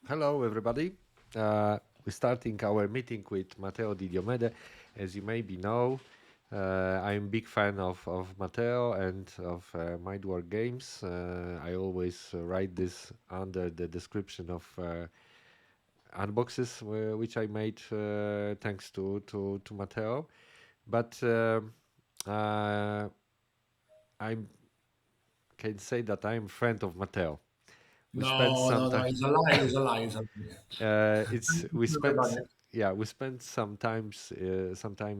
Hello, everybody. We're starting our meeting with Matteo di Diomede. As you maybe know, I'm a big fan of Matteo and of Mindwork games. I always write this under the description of unboxes which I made thanks to Matteo. But uh, I can say that I'm friend of Matteo. We spent No, some no, no, time. it's a lie, it's a lie, it's a lie. It's Thank you we to spent everybody. yeah we spent some time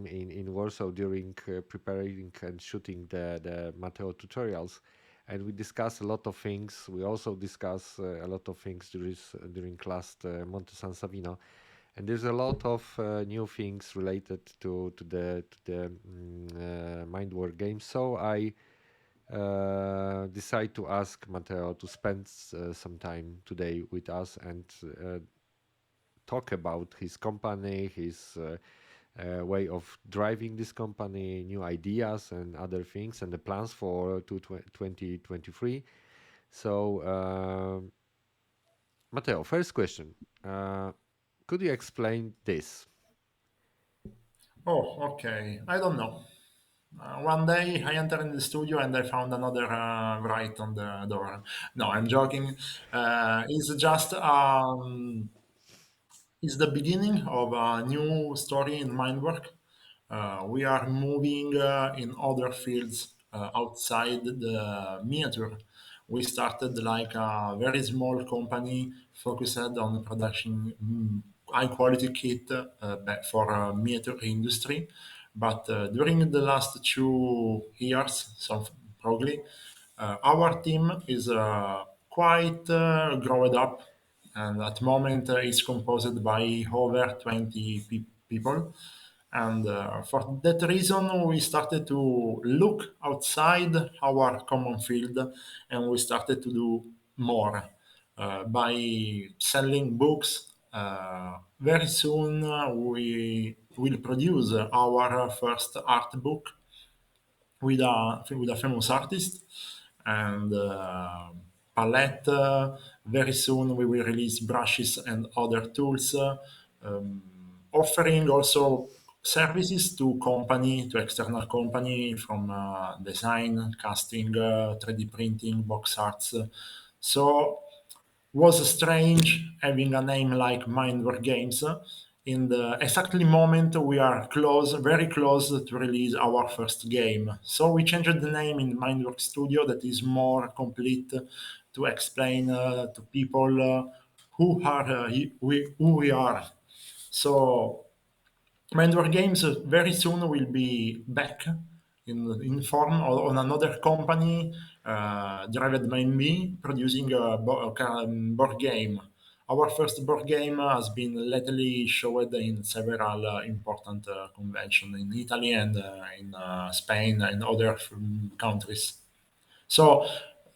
in Warsaw during preparing and shooting the Matteo tutorials, and we discussed a lot of things. We also discussed a lot of things during last Monte San Savino, and there's a lot of new things related to the Mindwork game. So I decide to ask Matteo to spend some time today with us and talk about his company, his way of driving this company, new ideas and other things, and the plans for 2023. So, Matteo, first question. Uh, could you explain this? Oh, okay. I don't know. One day I entered in the studio and I found another write on the door. No, I'm joking. It's just it's the beginning of a new story in Mindwork. We are moving in other fields outside the miniature. We started like a very small company focused on production high quality kit for miniature industry. But during the last 2 years, so probably, our team is quite grown up, and at the moment it's composed by over 20 people. And for that reason, we started to look outside our common field, and we started to do more by selling books. Very soon, we will produce our first art book with a famous artist and palette. Very soon we will release brushes and other tools, offering also services to external company from design, casting, 3D printing, box arts. So was strange having a name like Mindwork Games in the exactly moment we are close, very close to release our first game. So we changed the name in Mindwork Studio that is more complete to explain to people who we are. So Mindwork Games very soon will be back in form on another company driven by me producing a board game. Our first board game has been lately showed in several important conventions in Italy and in Spain and other countries. So,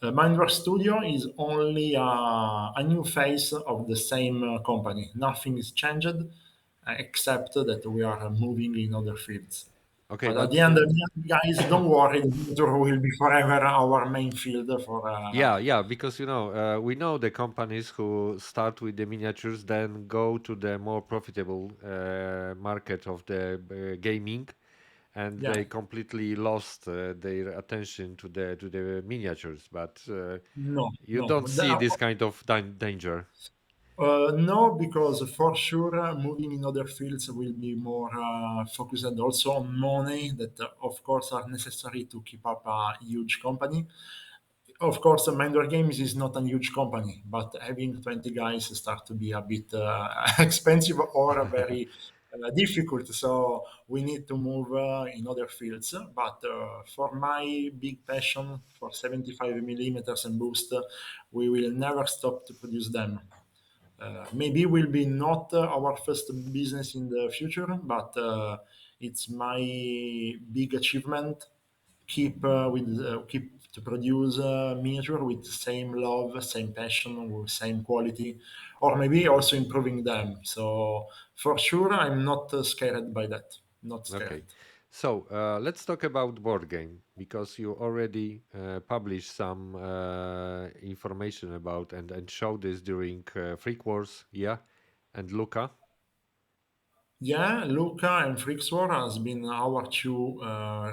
Mindwork Studio is only a new face of the same company. Nothing is changed except that we are moving in other fields. Okay, But at the but end, guys, don't worry, the computer will be forever our main field for. yeah, because we know the companies who start with the miniatures, then go to the more profitable market of the gaming, and Yeah, they completely lost their attention to the miniatures. But no, you no. don't see this kind of danger. No, because for sure moving in other fields will be more focused also on money that, of course, are necessary to keep up a huge company. Of course, Mindware Games is not a huge company, but having 20 guys start to be a bit expensive or very difficult. So we need to move in other fields. But for my big passion for 75 millimeters and boost, we will never stop to produce them. Maybe will be not our first business in the future, but it's my big achievement. Keep to produce miniature with the same love, same passion, with same quality, or maybe also improving them. So for sure, I'm not scared by that. Not Okay, scared. So let's talk about board game because you already published some information about and showed this during Freak Wars, yeah, and Luca. Yeah, Luca and Freakswar has been our two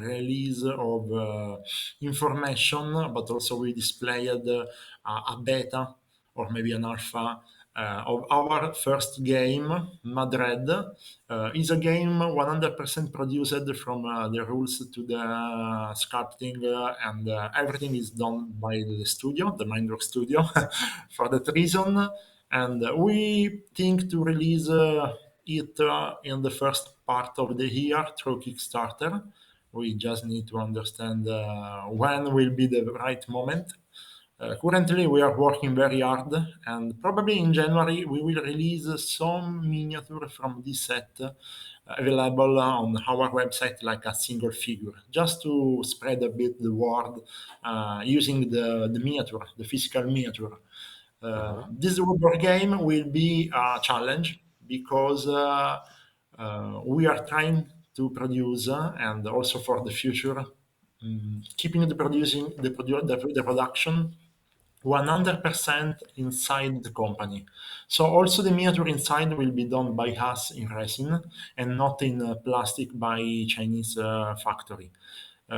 release of information, but also we displayed a beta or maybe an alpha of our first game, Madred. Is a game 100% produced from the rules to the sculpting, and everything is done by the studio, the Mindwork Studio, for that reason. And we think to release it in the first part of the year through Kickstarter. We just need to understand when will be the right moment. Currently, we are working very hard, and probably in January we will release some miniature from this set available on our website, like a single figure, just to spread a bit the word using the miniature, the physical miniature. Uh-huh. This board game will be a challenge because we are trying to produce, and also for the future, keeping the producing the production 100% inside the company. So also the miniature inside will be done by us in resin and not in plastic by Chinese factory.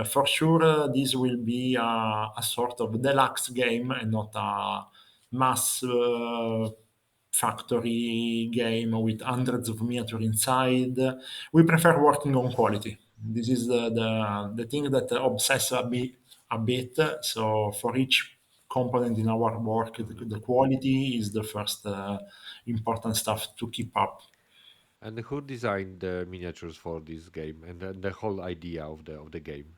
For sure, this will be a sort of deluxe game and not a mass factory game with hundreds of miniature inside. We prefer working on quality. This is the thing that obsess a bit. So for each component in our work, the quality is the first important stuff to keep up. And who designed the miniatures for this game and the whole idea of the game?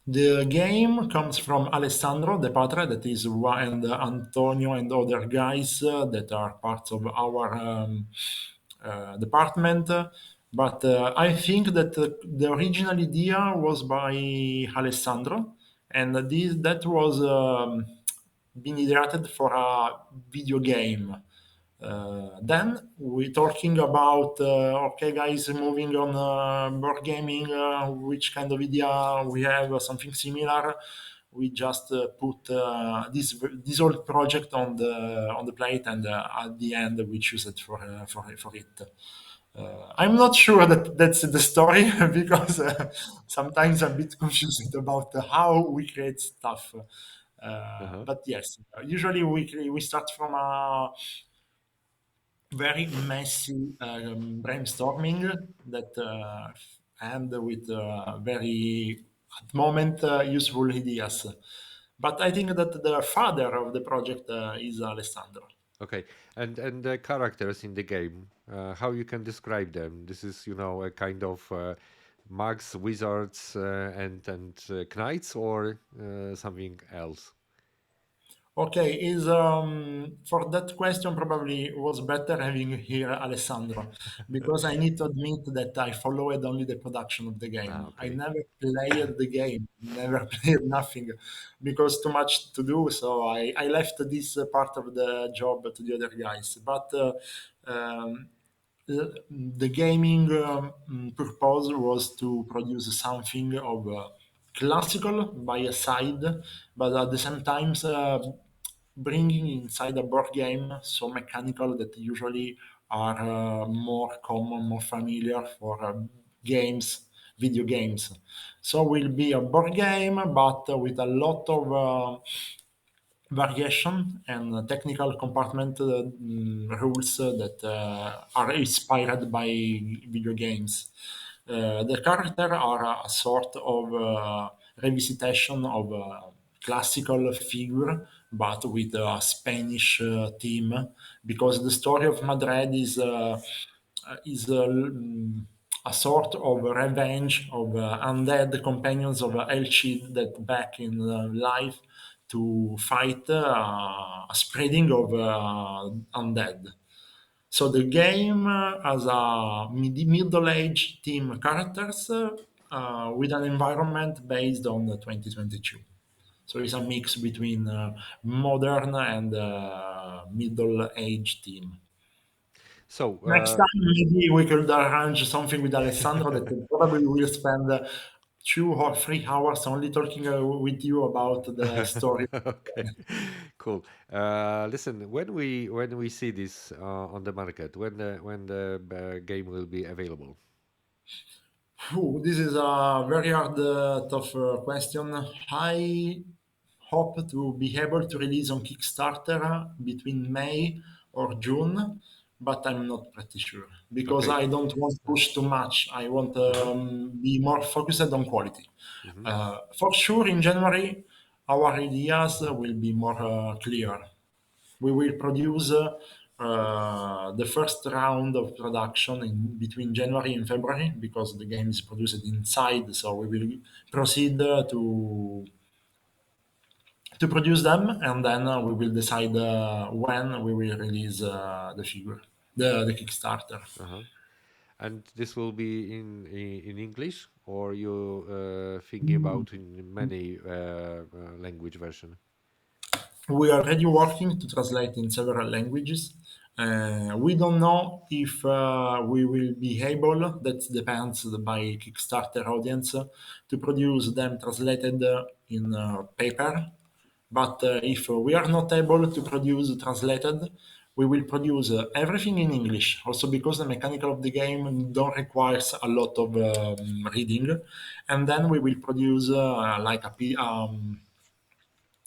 The game comes from Alessandro De Patre, that is one, and Antonio and other guys that are part of our department. But I think that the original idea was by Alessandro, and that was being ideated for a video game. Then we talking about okay, guys, moving on board gaming. Which kind of idea we have? Something similar. We just put this whole project on the plate, and at the end we choose it for it. I'm not sure that that's the story because sometimes I'm a bit confused about how we create stuff. Uh-huh. But yes, usually we start from a very messy brainstorming that end with very at the moment useful ideas. But I think that the father of the project is Alessandro. Okay, and the characters in the game, how you can describe them? This is, a kind of mags, wizards, and knights, or something else. Okay, is for that question probably was better having here Alessandro, because I need to admit that I followed only the production of the Ah, game. I okay. never played the game, never played nothing, because too much to do. So I left this part of the job to the other guys. But um, the gaming purpose was to produce something of classical by a side, but at the same time bringing inside a board game so mechanical that usually are more common, more familiar for games, video games. So will be a board game, but with a lot of variation and technical compartment rules that are inspired by video games. The characters are a sort of revisitation of a classical figure, but with a Spanish theme, because the story of Madrid is a sort of revenge of undead companions of Elchid that back in life to fight a spreading of undead. So the game has a middle-aged team characters with an environment based on the 2022. So it's a mix between modern and middle-aged team. So, Next time, maybe we could arrange something with Alessandro that probably will spend 2 or 3 hours only talking with you about the story. okay, cool. Listen, when we see this on the market, when the game will be available? Phew, this is a very hard, tough question. I hope to be able to release on Kickstarter between May or June, but I'm not pretty sure because Okay. I don't want to Uh-huh. push too much. I want to Uh-huh. be more focused on quality. Hmm. For sure, in January, our ideas will be more clear. We will produce the first round of production in between January and February because the game is produced inside. So we will proceed to produce them, and then we will decide when we will release the figure, the Kickstarter. Uh-huh. And this will be in English, or you thinking about in many language version? We are already working to translate in several languages. We don't know if we will be able, that depends by Kickstarter audience, to produce them translated in paper. But if we are not able to produce translated, we will produce everything in English. Also because the mechanical of the game don't requires a lot of reading, and then we will produce like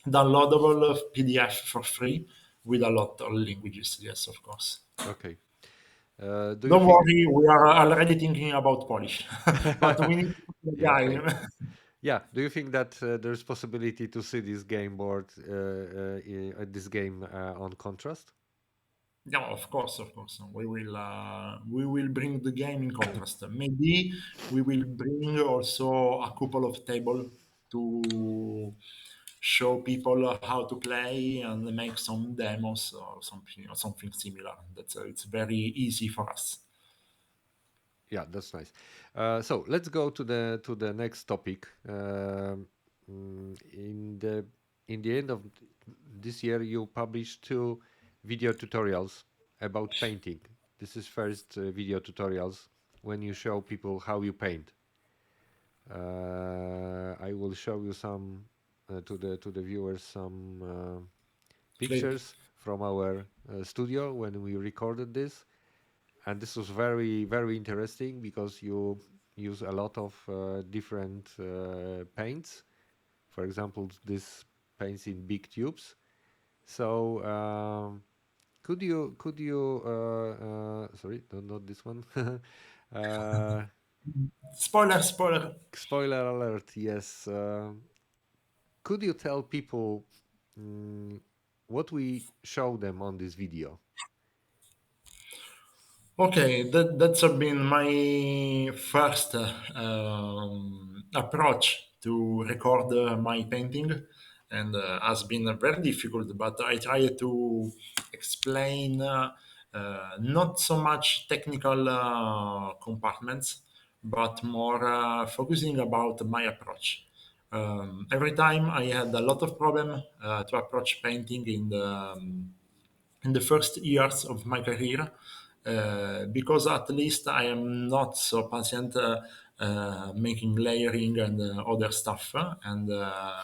downloadable PDF for free with a lot of languages. Yes, of course. Okay. Do you Don't think? worry, we are already thinking about Polish, but we need to put the Yeah. Okay. guy. Yeah. Do you think that there's possibility to see this game board, this game on Contrast? No, of course, of course. We will bring the game in contrast. Maybe we will bring also a couple of table to show people how to play and make some demos or something similar. That's it's very easy for us. Yeah, that's nice. So let's go to the next topic. In the end of this year, you published two video tutorials about painting. This is first video tutorials when you show people how you paint. I will show you some to the viewers some Clip. pictures from our studio when we recorded this, and this was very interesting because you use a lot of different paints. For example, this paints in big tubes. So could you sorry, no, not this one. uh, Spoiler, spoiler. Spoiler alert, yes. Could you tell people what we show them on this video? Okay, that's been my first approach to record my painting, and has been very difficult. But I try to explain not so much technical compartments, but more focusing about my approach. Every time I had a lot of problem to approach painting in the first years of my career because at least I am not so patient making layering and other stuff. And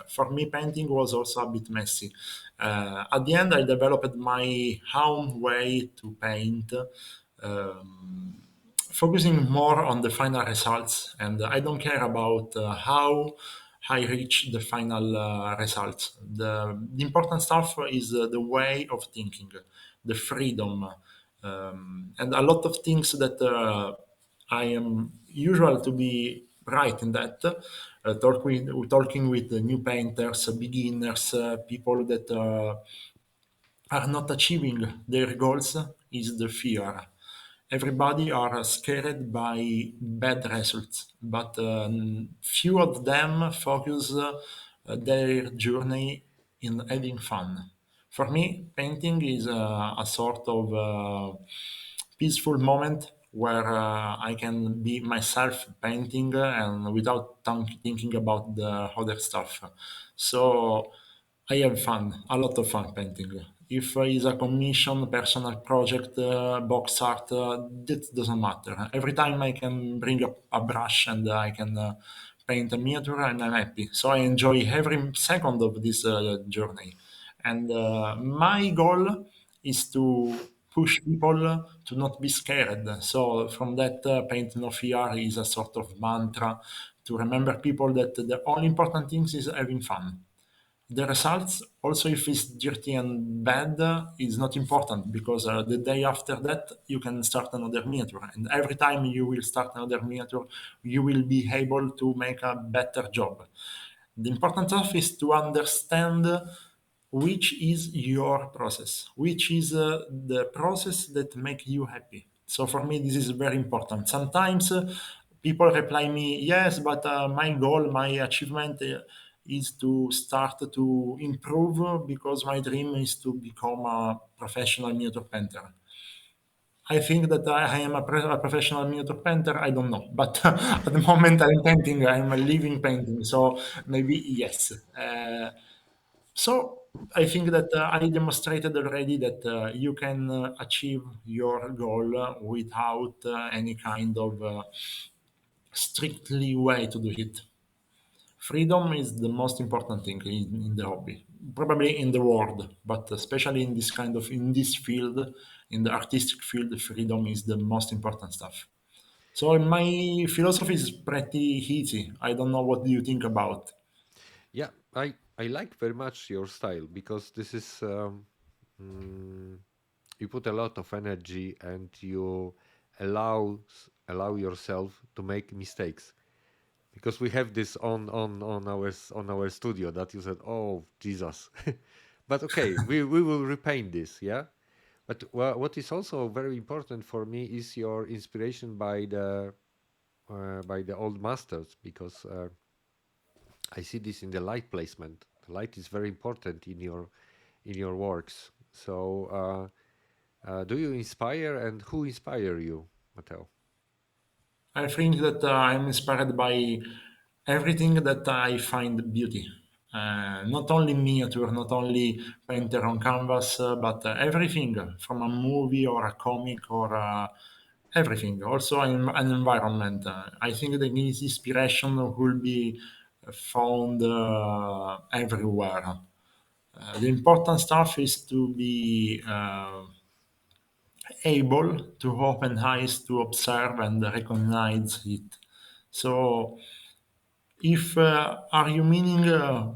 for me, painting was also a bit messy. At the end, I developed my own way to paint. Um, Focusing more on the final results, and I don't care about how I reach the final results. The important stuff is the way of thinking, the freedom, and a lot of things that I am usual to be right in that. Talking with the new painters, beginners, people that are not achieving their goals is the fear. Everybody are scared by bad results, but few of them focus their journey in having fun. For me, painting is a sort of peaceful moment where I can be myself painting and without thinking about the other stuff. So I have fun, a lot of fun painting. If it's a commission, personal project, box art, that doesn't matter. Every time I can bring up a brush and I can paint a miniature, and I'm happy. So I enjoy every second of this journey. And my goal is to push people to not be scared. So from that, paint no fear is a sort of mantra to remember people that the only important things is having fun. The results, also if it's dirty and bad, is not important because the day after that you can start another miniature, and every time you will start another miniature, you will be able to make a better job. The important stuff is to understand which is your process, which is the process that make you happy. So for me, this is very important. Sometimes people reply me, yes, but my goal, my achievement is to start to improve because my dream is to become a professional miniature painter. I think that I am a professional miniature painter. I don't know, but at the moment I'm painting. I'm a living painting, so maybe yes. So I think that I demonstrated already that you can achieve your goal without any kind of strictly way to do it. Freedom is the most important thing in the hobby, probably in the world, but especially in this kind of in this field, in the artistic field, freedom is the most important stuff. So my philosophy is pretty easy. I don't know what do you think about. Yeah, I like very much your style because this is mm, you put a lot of energy and you allow yourself to make mistakes because we have this on our studio that you said, oh Jesus. But okay, we will repaint this, yeah. But what is also very important for me is your inspiration by the old masters because I see this in the light placement. The light is very important in your works. So, do you inspire, and who inspire you, Matteo? I think that I'm inspired by everything that I find beauty. Not only miniature, not only painter on canvas, but everything from a movie or a comic or everything. Also, an environment. I think that this inspiration will be found everywhere. The important stuff is to be able to open eyes to observe and recognize it. So, if are you meaning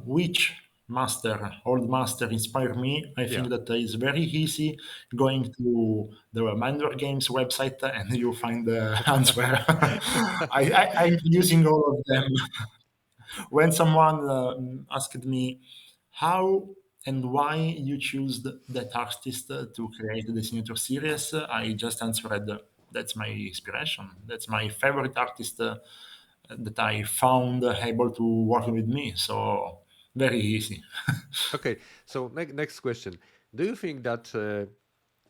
which master, old master inspired me? I Yeah. think that is very easy going to the Mindwork Games website and you find the answer. I'm using all of them. When someone asked me how and why you choose that artist to create the signature series, I just answered that's my inspiration. That's my favorite artist that I found able to work with me. So very easy. Okay. So next question: do you think that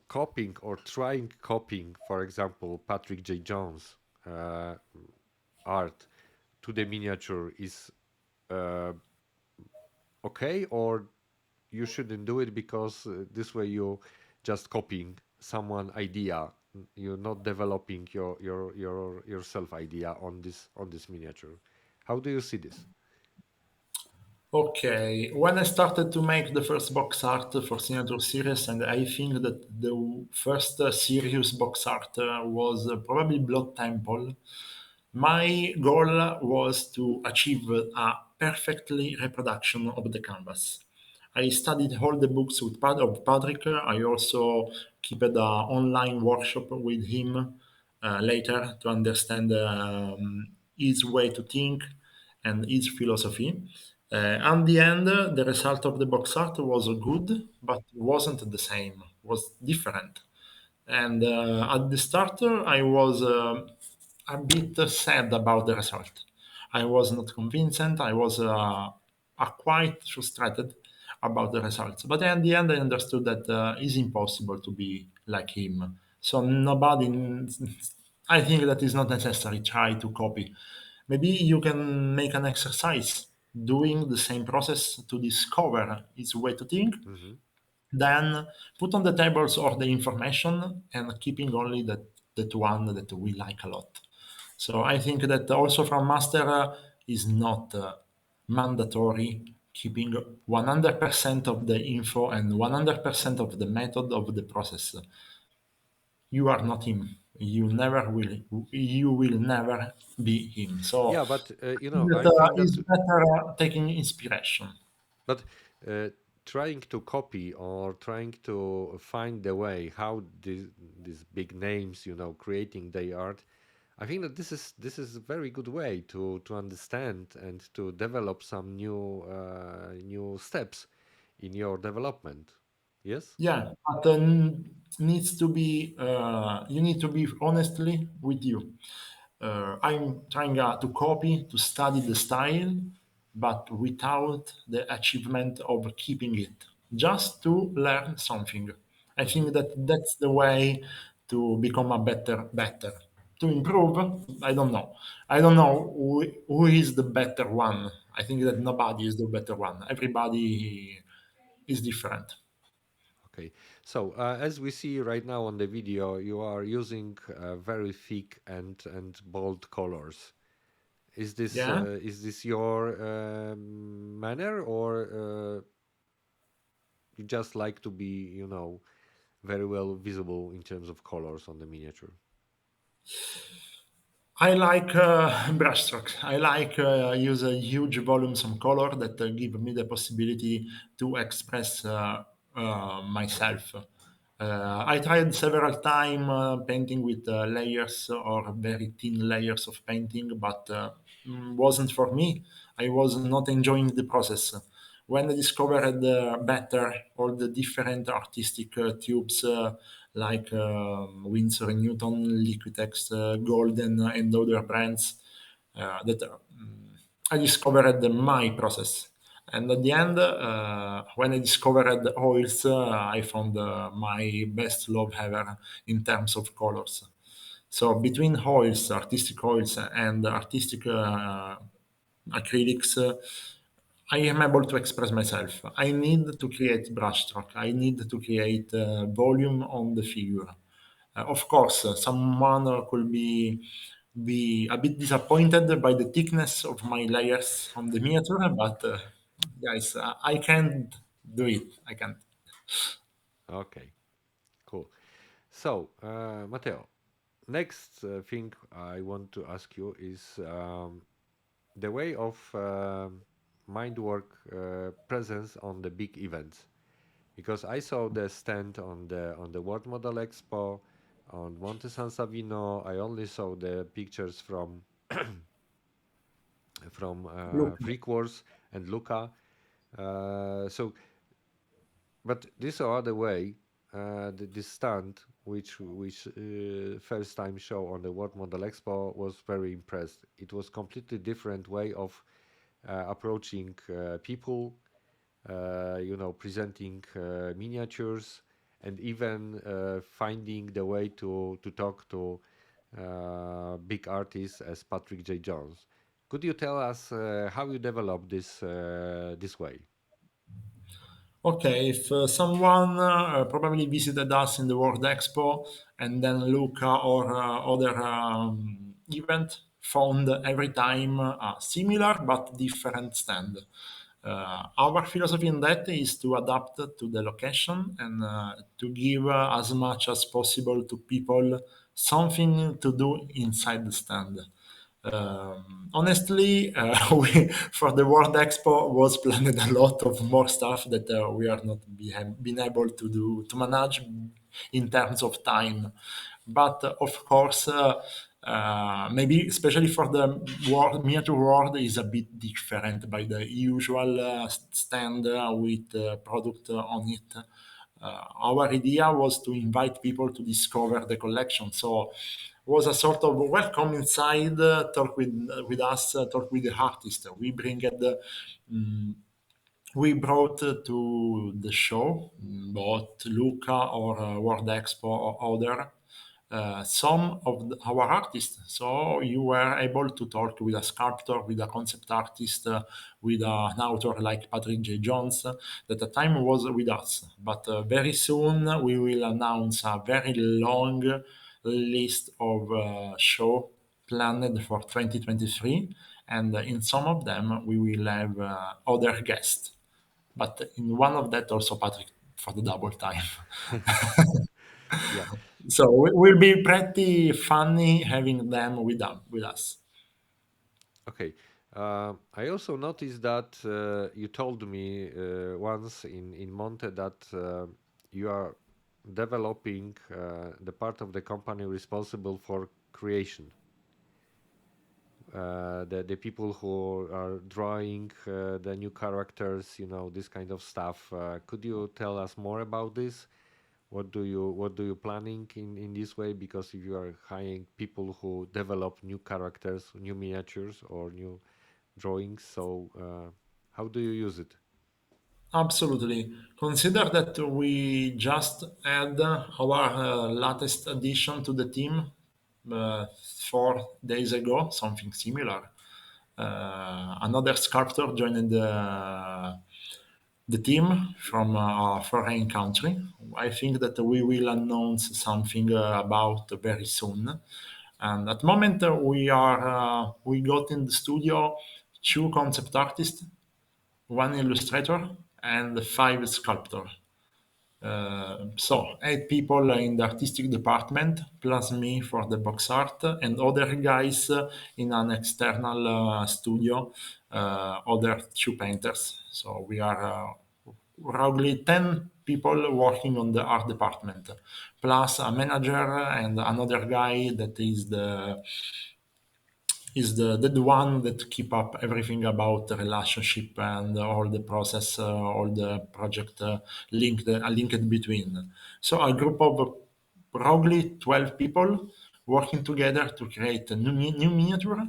copying or trying copying, for example, Patrick J. Jones' uh, art to the miniature is uh, okay, or you shouldn't do it because this way you just copying someone idea, you're not developing your self idea on this miniature. How do you see this? Okay, when I started to make the first box art for Signature Series, and I think that the first serious box art was probably Blood Temple. My goal was to achieve a perfectly reproduction of the canvas. I studied all the books of Patrick. I also kept an online workshop with him later to understand his way to think and his philosophy. At the end, the result of the box art was good, but wasn't the same. Was different. And at the start, I was a bit sad about the result. I was not convinced. I was quite frustrated about the results. But at the end, I understood that it's impossible to be like him. So nobody, I think that is not necessary. Try to copy. Maybe you can make an exercise doing the same process to discover its way to think Hmm. Then put on the tables all the information and keeping only that one that we like a lot. So I think that also from master is not mandatory keeping 100% of the info and 100% of the method of the process. You are not him. You never will. You will never be him. So Yeah, but I that think is that, better taking inspiration. but uh, trying to copy or trying to find the way how these big names, creating their art, I think that this is a very good way to understand and to develop some new steps in your development. Yes. Yeah, but needs to be you need to be honestly with you. I'm trying to copy, to study the style, but without the achievement of keeping it, just to learn something. I Hmm. think that that's the way to become a better. To improve, I don't know. I don't know who is the better one. I think that nobody is the better one. Everybody is different. Okay. So as we see right now on the video, you are using very thick and bold colors. Yeah. Is this your manner, or you just like to be, very well visible in terms of colors on the miniature? I like brushstrokes. I like use a huge volumes of color that give me the possibility to express myself. I tried several times painting with layers or very thin layers of painting, but wasn't for me. I was not enjoying the process. When I discovered better all the different artistic tubes like Winsor& and Newton, Liquitex, Golden, and other brands, that I discovered my process. And at the end, when I discovered the oils, I found my best love ever in terms of colors. So between oils, artistic oils, and artistic acrylics, I am able to express myself. I need to create brushstroke. I need to create volume on the figure. Of course, someone could be a bit disappointed by the thickness of my layers on the miniature, but guys, I can't do it. I can't. Okay, cool. So, Matteo, next thing I want to ask you is the way of Mindwork presence on the big events. Because I saw the stand on the World Model Expo on Monte San Savino. I only saw the pictures from Look, Freak Wars and Luca. So, but this other way, this stand, which first time show on the World Model Expo, was very impressed. It was completely different way of approaching people, presenting miniatures, and even finding the way to talk to big artists as Patrick J. Jones. Could you tell us how you developed this way? okay, if someone probably visited us in the World Expo and then Luca or other event found every time a similar but different stand. Our philosophy in that is to adapt to the location and to give as much as possible to people something to do inside the stand. Honestly, for the World Expo was planned a lot of more stuff that we are not been able to do to manage in terms of time. But of course, maybe especially for the world, miniature world is a bit different by the usual stand with product on it. Our idea was to invite people to discover the collection. So was a sort of welcome inside, talk with us, talk with the artist. We brought to the show both Luca or World Expo or other. some of our artists. So you were able to talk with a sculptor, with a concept artist, with an author like Patrick J. Jones, that at the time was with us. But very soon we will announce a very long list of show planned for 2023, and in some of them we will have other guests. But in one of that also Patrick for the double time. Yeah. So it will be pretty funny having them with us. Okay. I also noticed that you told me once in Monte that you are developing the part of the company responsible for creation. The people who are drawing the new characters, this kind of stuff. Could you tell us more about this? What do you planning in this way? Because if you are hiring people who develop new characters, new miniatures, or new drawings, so how do you use it? Absolutely. Consider that we just add our latest addition to the team 4 days ago, something similar. Another sculptor joined the team from a foreign country. I think that we will announce something about very soon. And at the moment, we got in the studio two concept artists, one illustrator, and five sculptors. So 8 people in the artistic department, plus me for the box art, and other guys in an external studio, other two painters. So we are roughly 10 people working on the art department, plus a manager and another guy that is the one that keep up everything about the relationship and all the process, all the project linked between. So a group of probably 12 people working together to create a new miniature,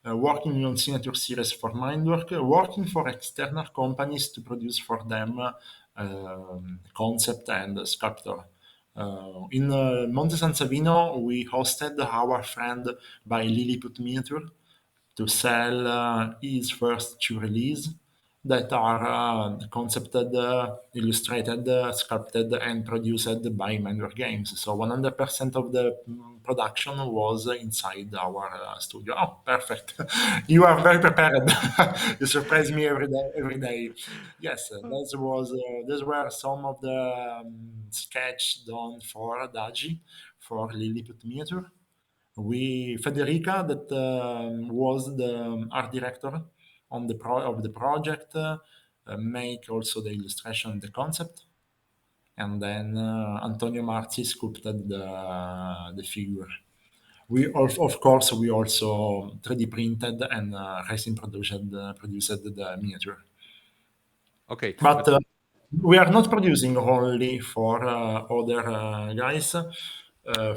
working on signature series for Mindwork, working for external companies to produce for them concept and sculptor. In Monte San Savino, we hosted our friend by Lilliput Miniature to sell his first two release that are concepted, illustrated, sculpted, and produced by Mindwork Games. So 100% of the production was inside our studio. Oh, perfect! You are very prepared. You surprise me every day. Every day. Yes, those were some of the sketch done for Dagi for Lilliput Miniature. We Federica, that was the art director on of the project, make also the illustration and the concept, and then Antonio Marzi sculpted the figure. We of course we also 3D printed and resin produced the miniature. Okay, But but we are not producing only for other guys,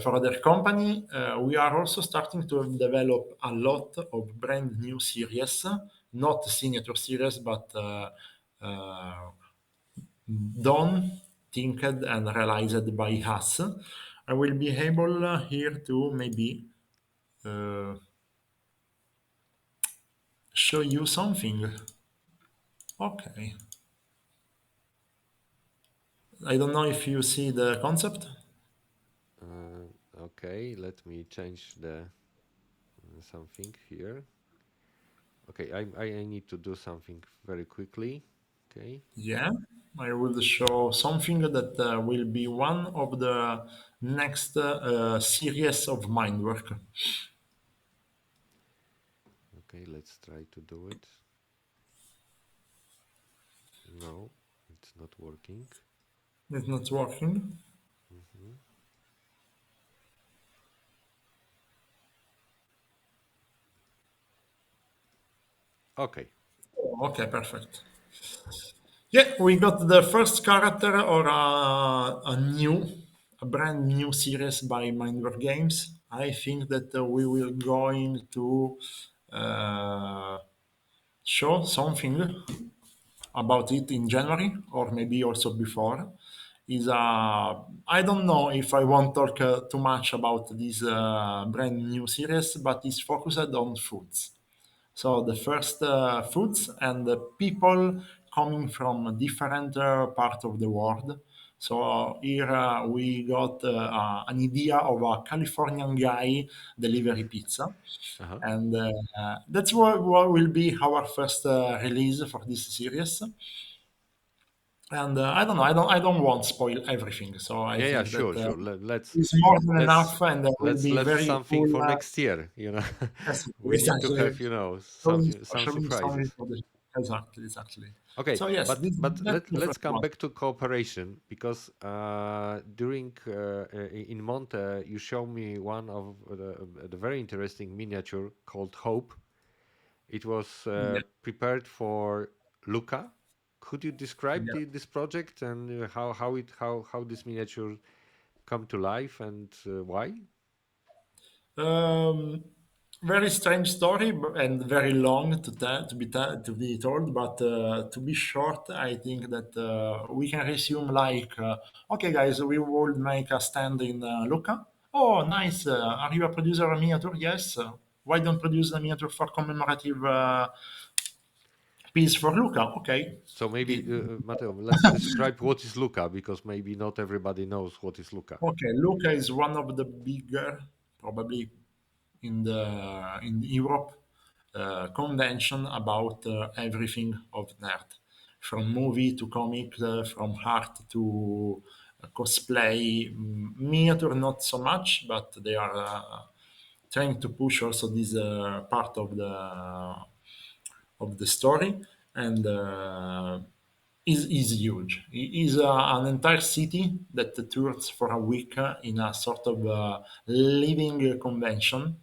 for other company. We are also starting to develop a lot of brand new series, not signature series, but uh, done, thinked, and realized by us. I will be able here to maybe uh, show you something. Okay. I don't know if you see the concept. okay, let me change the something here. Okay, I need to do something very quickly. Okay. Yeah, I will show something that will be one of the next series of mind work. Okay, let's try to do it. No, it's not working. It's not working. Mhm. Okay. Okay, perfect. Yeah, we got the first character or a brand new series by Mindwork Games. I think that we will going to uh, show something about it in January or maybe also before. is I don't know if I want to talk too much about this brand new series, but it's focused on foods. So the first foods and the people coming from different parts of the world. So here we got an idea of a Californian guy delivery pizza, Uh-huh. and that's what will be our first release for this series. And I don't know, I don't want to spoil everything. So I Yeah, yeah, think that sure, sure. Let's it's more than let's enough, and will let's be left very something cool. for next year, Yes, We need to exactly. have, Showing, some showing something surprises. for the exactly, exactly. Okay, So yes, but that's the let's first come one. back to cooperation, because during in Monte you show me one of the very interesting miniature called Hope. It was Yeah, prepared for Luca. Could you describe yeah. this project, and how this miniature come to life, and why? Um, Very strange story and very long to be told. But to be short, I think that we can resume like, okay, guys, we will make a stand in Lucca. Oh, nice. Are you a producer of miniature? Yes. Why don't produce a miniature for commemorative piece for Lucca? Okay. So maybe, The, Matteo, let's describe what is Luca, because maybe not everybody knows what is Luca. okay, Lucca is one of the bigger, probably in Europe, convention about everything of nerd, from movie to comic, from art to cosplay, miniature not so much, but they are trying to push also this part of the story, and is huge. It is an entire city that tours for a week in a sort of living convention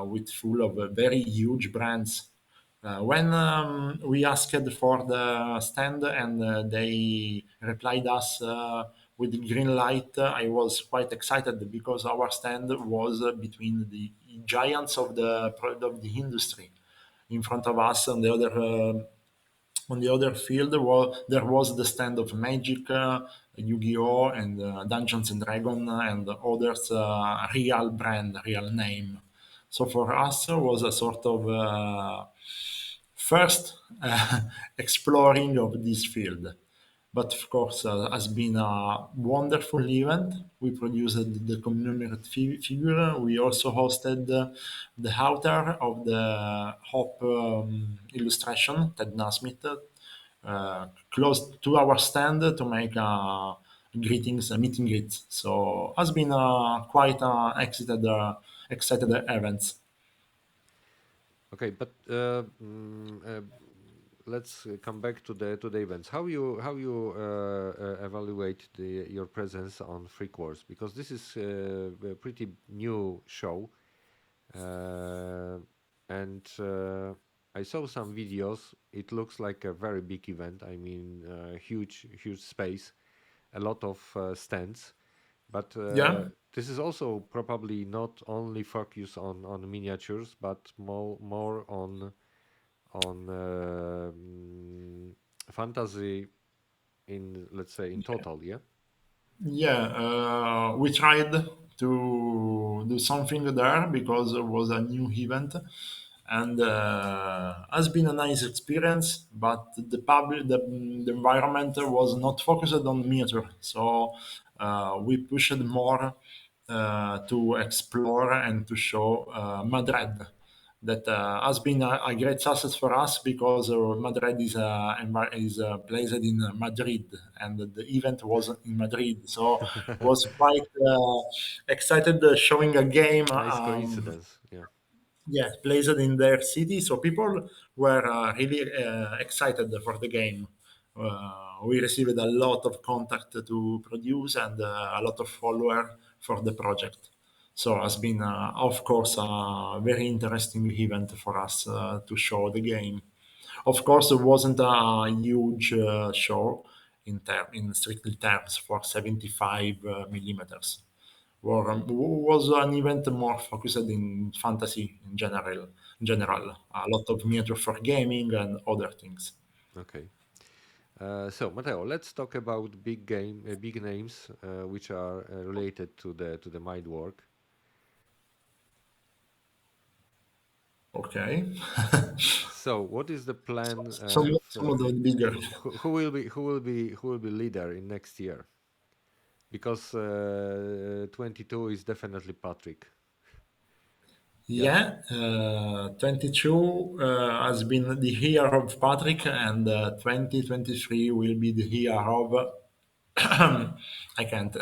with full of very huge brands. When we asked for the stand and they replied us with the green light, I was quite excited because our stand was between the giants of the industry. In front of us, on the other field, there was the stand of Magic, Yu-Gi-Oh, and Dungeons and Dragon, and others real brand, real name. So for us, was a sort of first exploring of this field. But of course, has been a wonderful event. We produced the commemorative figure. We also hosted the author of the Hope illustration, Ted Nasmith, close to our stand to make a meet and greet. So has been quite excited event. Okay, but let's come back to the events. How you evaluate your presence on Freak Wars, because this is a pretty new show, uh, and I saw some videos. It looks like a very big event. I mean, huge space, a lot of stands. But Yeah. this is also probably not only focus on miniatures, but more on fantasy, in, let's say, in total. Yeah. Yeah, we tried to do something there because it was a new event, and has been a nice experience. But the environment was not focused on miniature, so we pushed more to explore and to show Madrid. That has been a great success for us because Madrid is placed in Madrid, and the event was in Madrid, so was quite excited showing a game. Nice coincidence. Yeah. Yeah, placed in their city, so people were really excited for the game. We received a lot of contact to produce and a lot of follower for the project. So it's been, of course, a very interesting event for us to show the game. Of course, it wasn't a huge show in strictly terms for 75 millimeters. Was an event more focused in fantasy in general. A lot of miniature for gaming and other things. Okay. So Matteo, let's talk about big names which are related to the mind work. Okay. So what is the plan Some of the bigger. who will be leader in next year? Because 22 is definitely Patrick. Yeah. Yeah, 22 has been the year of Patrick, and 2023 will be the year of. I can't.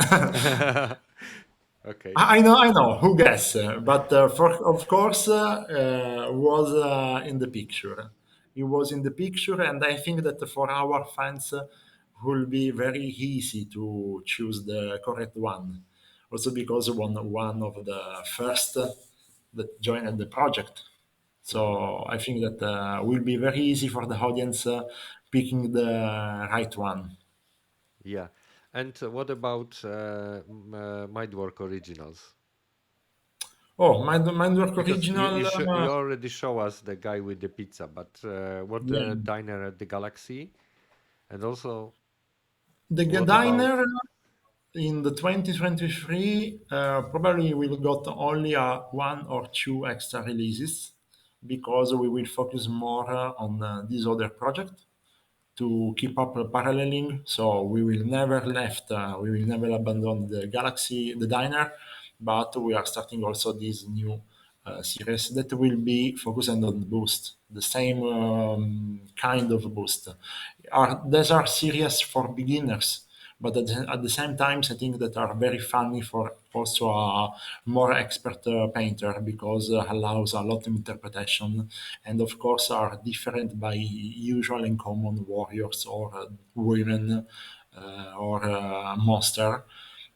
Okay. I know. Who guess? But for of course, was in the picture. He was in the picture, and I think that for our fans, will be very easy to choose the correct one. Also because one of the first that joined the project. Hmm. So I think that will be very easy for the audience picking the right one. Yeah. And what about Mindwork Originals? Oh, Mindwork Because Original. you already show us the guy with the pizza, but what Yeah. diner at the Galaxy, and also The what about? Diner in the 2023 probably will got only one or two extra releases because we will focus more on this other project to keep up paralleling. So we will never abandon the Galaxy, the Diner, but we are starting also this new series that will be focusing on boost, the same kind of boost. These are series for beginners, but at the same time, I think that are very funny for also a more expert painter because allows a lot of interpretation, and of course are different by usual and common warriors or women or monster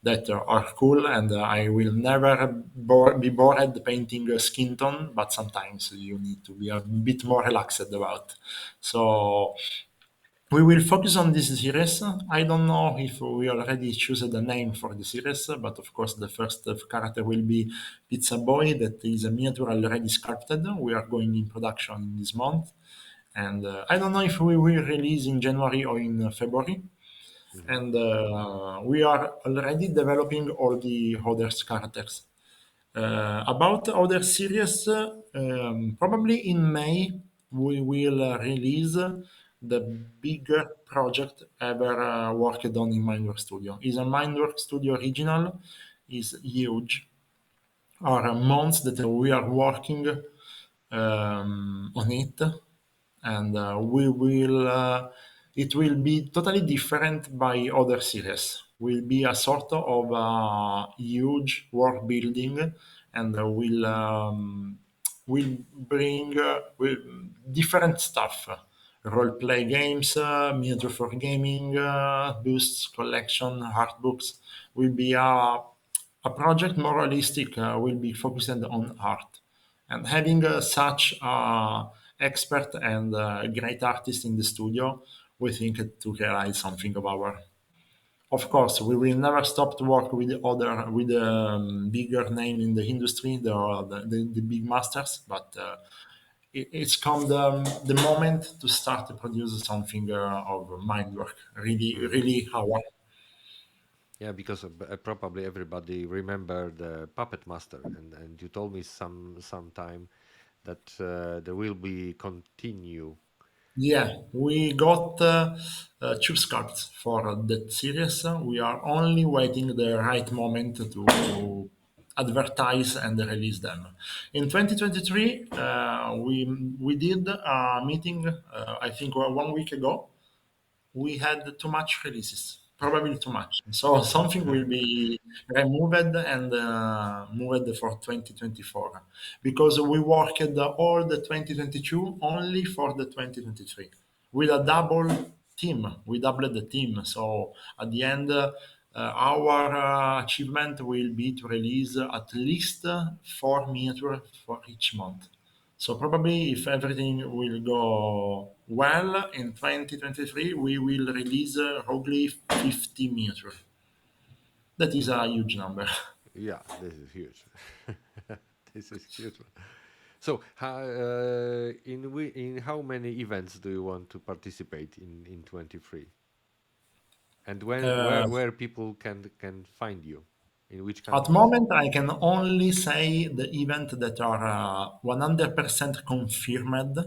that are cool, and I will never be bored painting a skin tone, but sometimes you need to be a bit more relaxed about. So we will focus on this series. I don't know if we already choose the name for the series, but of course the first character will be Pizza Boy, that is a miniature already sculpted. We are going in production in this month, and I don't know if we will release in January or in February. Mhm. And we are already developing all the other characters. About other series, probably in May we will release the bigger project ever worked on in Mindwork Studio. It's a Mindwork Studio original, is huge. Are months that we are working on it, and we will it will be totally different by other series. Will be a sort of huge world building, and will bring will, different stuff. Role play games, miniature for gaming, boosts, collection, art books. Will be a project more realistic, will be focused on art. And having such expert and great artist in the studio, we think to realize something of our. Of course, we will never stop to work with the bigger name in the industry, the big masters. But it's come the moment to start to produce something of mind work, really, Mhm. really our. Yeah, because probably everybody remember the Puppet Master, and you told me some time that there will be continue. Yeah, we got two sculpts for that series. We are only waiting the right moment to advertise and release them. In 2023, we did a meeting, I think 1 week ago, we had too much releases, probably too much. So something will be removed and moved for 2024 because we worked all the 2022 only for the 2023 with a Mhm. double team. We doubled the team. So at the end, our achievement will be to release at least four miniatures for each month. So probably if everything will go well in 2023, we will release roughly 50 meters. That is a huge number. Yeah, this is huge. This is huge. So, in how many events do you want to participate in 23? And when Uh, where people can find you? In which at countries? moment, I can only say the event that are 100% confirmed,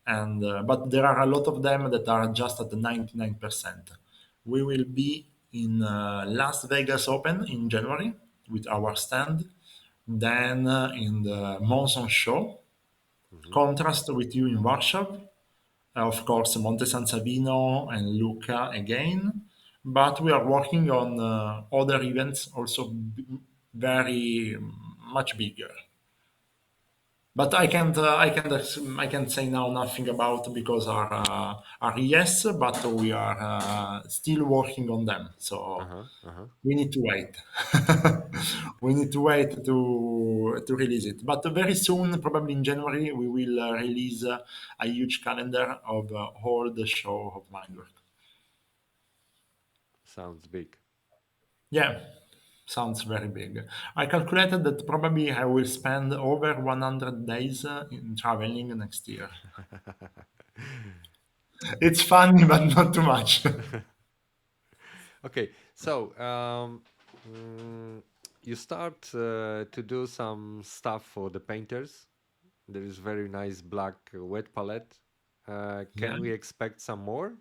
and but there are a lot of them that are just at the 99%. We will be in Las Vegas Open in January with our stand, then in the Monson Show, Hmm. contrast with you in Warsaw, of course, Monte San Savino and Lucca again. But we are working on other events also very much bigger. But I can't say now nothing about because are yes, but we are still working on them. So Uh-huh. Uh-huh. we need to wait. We need to wait to release it. But very soon, probably in January, we will release a huge calendar of all the show of Mindwork. Sounds big. Yeah, sounds very big. I calculated that probably I will spend over 100 days in traveling next year. It's funny, but not too much. Okay, so you start to do some stuff for the painters. There is very nice black wet palette. Yeah. Can we expect some more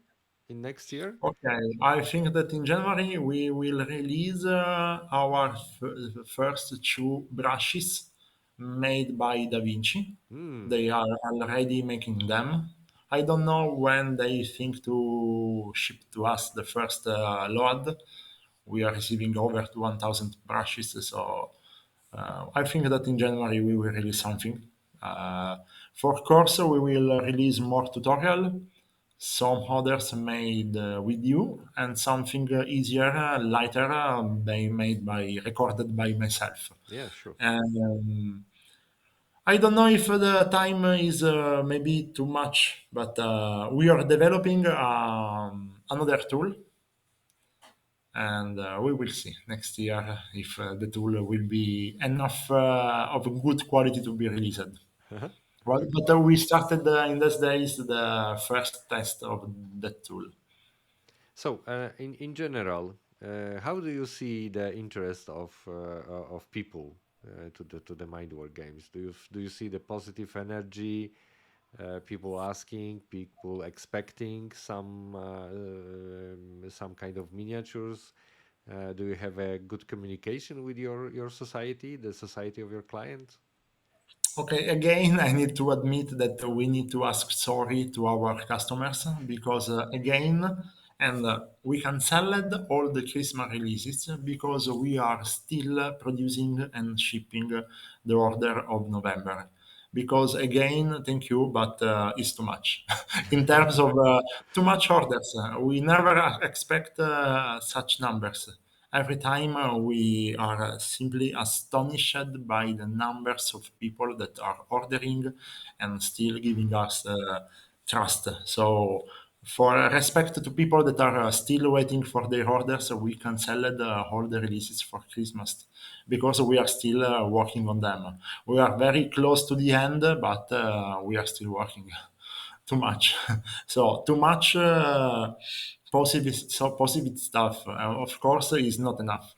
in next year? Okay, I think that in January we will release our first two brushes made by Da Vinci. Hmm. They are already making them. I don't know when they think to ship to us the first load. We are receiving over 1,000 brushes, so I think that in January we will release something. Uh, for course, we will release more tutorial, some others made with you, and something easier, lighter, they made by recorded by myself. Yeah, sure. And I don't know if the time is maybe too much, but we are developing another tool, and we will see next year if the tool will be enough of good quality to be released. Well, but we started in these days the first test of that tool. So, in general, how do you see the interest of people to the Mindwork games? Do you see the positive energy? People asking, people expecting some kind of miniatures. Do you have a good communication with your society, the society of your client? Okay, again, I need to admit that we need to ask sorry to our customers because, again, and we canceled all the Christmas releases because we are still producing and shipping the order of November. Because, again, thank you, but it's too much. In terms of too much orders, we never expect such numbers. Every time we are simply astonished by the numbers of people that are ordering and still giving us trust. So, for respect to people that are still waiting for their orders, we canceled all the releases for Christmas because we are still working on them. We are very close to the end, but we are still working too much. So too much positive stuff, of course, is not enough.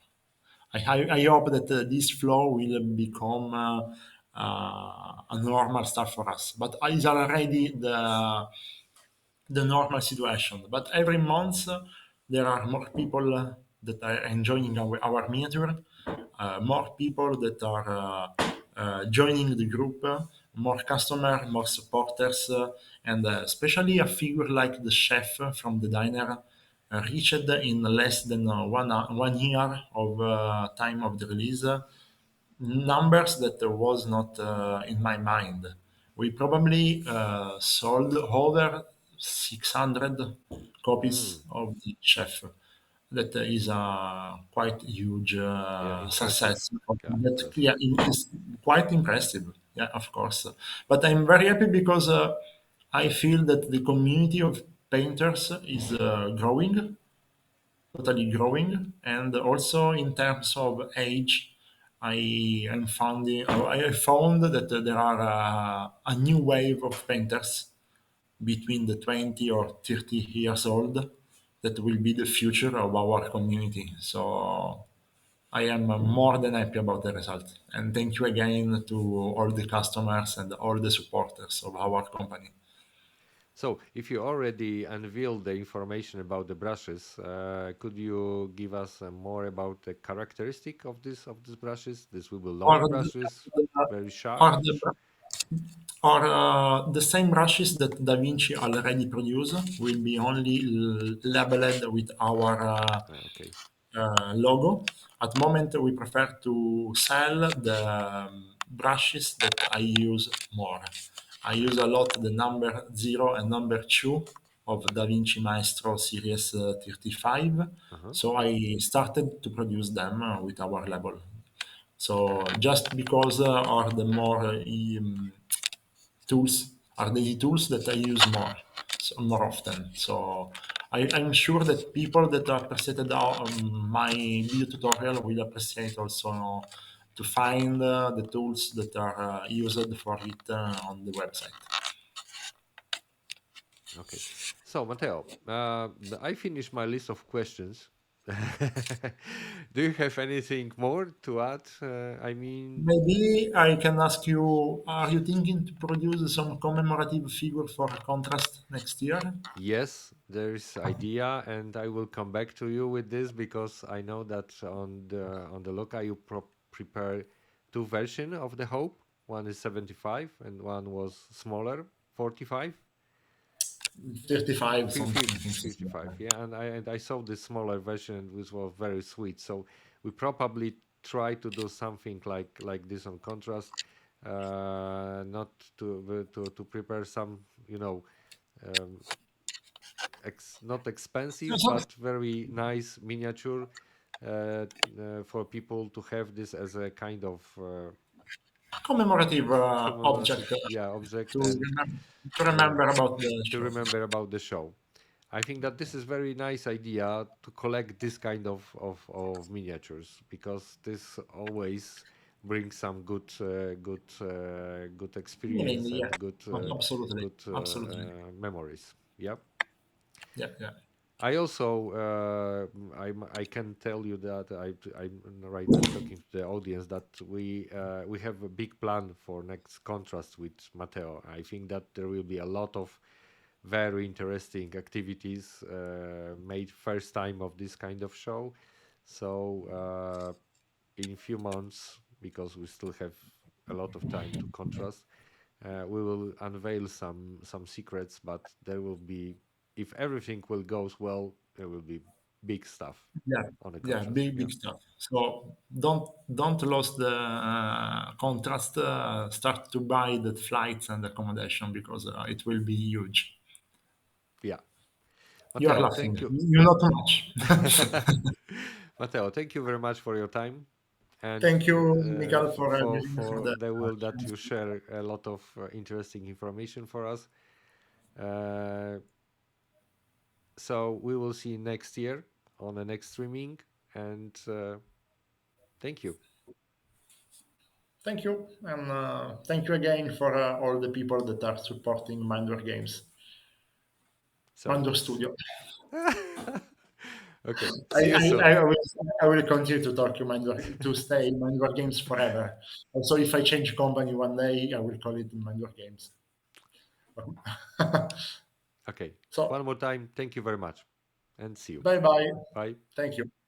I hope that this flow will become a normal stuff for us. But it's already the normal situation. But every month there are more people that are enjoying our miniature, more people that are joining the group, more customers, more supporters, and especially a figure like the chef from the diner reached in less than 1 year of time of the release numbers that was not in my mind. We probably sold over 600 Mm, copies of the chef. That is a quite huge yeah, impressive. success. Yeah, That impressive. yeah, it is quite impressive. Yeah, of course. But I'm very happy because I feel that the community of painters is growing, totally growing, and also in terms of age, I found that there are a new wave of painters between the 20 or 30 years old that will be the future of our community. So I am more than happy about the result. And thank you again to all the customers and all the supporters of our company. So, if you already unveiled the information about the brushes, could you give us more about the characteristic of these brushes? This will be Or long brushes, the, very sharp. or the same brushes that DaVinci already produce will be only labeled with our Okay. logo. At the moment, we prefer to sell the brushes that I use more. I use a lot the number 0 and number 2 of DaVinci Maestro Series 35. Uh-huh. So I started to produce them with our label. So just because are the more tools are the tools that I use more often. So I'm sure that people that appreciated my video tutorial will appreciate also to find the tools that are used for it on the website. Okay. So, Matteo, I finished my list of questions. Do you have anything more to add? I mean, Maybe I can ask you: are you thinking to produce some commemorative figure for contrast next year? yes, there's idea, and I will come back to you with this because I know that on the Loca you prepare two version of the Hope. One is 75 and one was smaller, 45. 35 Fif- something. fif- I think so. 55, yeah, and I saw this smaller version which was very sweet. So we probably try to do something like this on contrast, not to prepare some, um, not expensive So, but very nice miniature, for people to have this as a kind of commemorative commemorative, object yeah, object, to and uh, remember about the to show. remember about the show. I think that this is very nice idea to collect this kind of miniatures because this always brings some good Meaning, experience yeah, and absolutely, absolutely. memories. Yep. Yeah, yeah, I also I can tell you that I'm right now talking to the audience that we have a big plan for next contrast with Matteo. I think that there will be a lot of very interesting activities made first time of this kind of show. So in few months, because we still have a lot of time to contrast, we will unveil some secrets. But there will be, if everything will goes well, there will be big stuff yeah, on the yeah. contrast. Big, Yeah, big stuff. So don't lose the contrast. Start to buy the flights and accommodation because it will be huge. yeah. You are Matteo, laughing. thank you. You not much. Matteo, thank you very much for your time and Thank you, Mikael, for for for the the will that you share a lot of interesting information for us. Uh, so we will see you next year on the next streaming, and thank you. Thank you, and thank you again for all the people that are supporting Mindwork Games, So, Mindwork Studio. okay, I, see you I, soon. I will continue to talk to Mindwork, to stay in Mindwork Games forever. Also, if I change company one day, I will call it Mindwork Games. Okay, So, one more time, thank you very much, and see you. bye bye. Bye. Thank you.